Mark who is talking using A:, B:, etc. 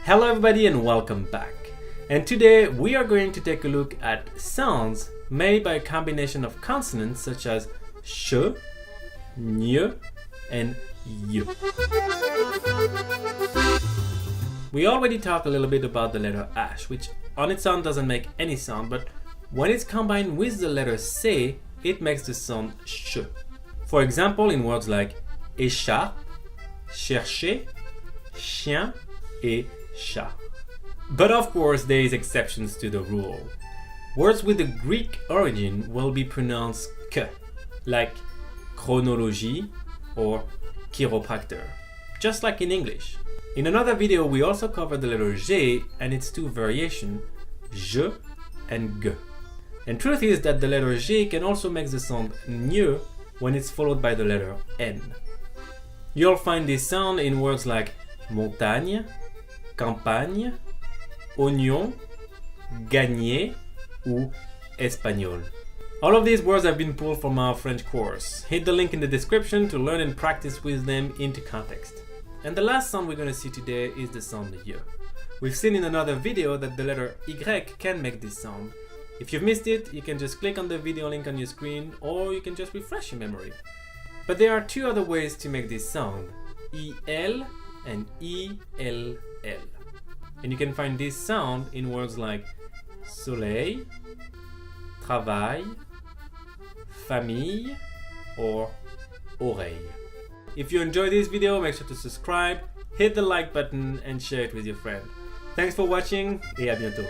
A: Hello everybody and welcome back. And today we are going to take a look at sounds made by a combination of consonants such as sh, ny, and y. We already talked a little bit about the letter H, which on its own doesn't make any sound, but when it's combined with the letter C, it makes the sound sh. For example, in words like écharpe, chercher, chien, et chat. But of course, there is exceptions to the rule. Words with a Greek origin will be pronounced k, like chronologie or chiropractor, just like in English. In another video, we also covered the letter G and its two variations, je and g. And truth is that the letter G can also make the sound ny when it's followed by the letter N. You'll find this sound in words like montagne, campagne, oignon, gagner, ou espagnol. All of these words have been pulled from our French course. Hit the link in the description to learn and practice with them into context. And the last sound we're going to see today is the sound y. We've seen in another video that the letter Y can make this sound. If you've missed it, you can just click on the video link on your screen, or you can just refresh your memory. But there are two other ways to make this sound, IL and ILL. And you can find this sound in words like soleil, travail, famille, or oreille. If you enjoyed this video, make sure to subscribe, hit the like button, and share it with your friend. Thanks for watching, et à bientôt.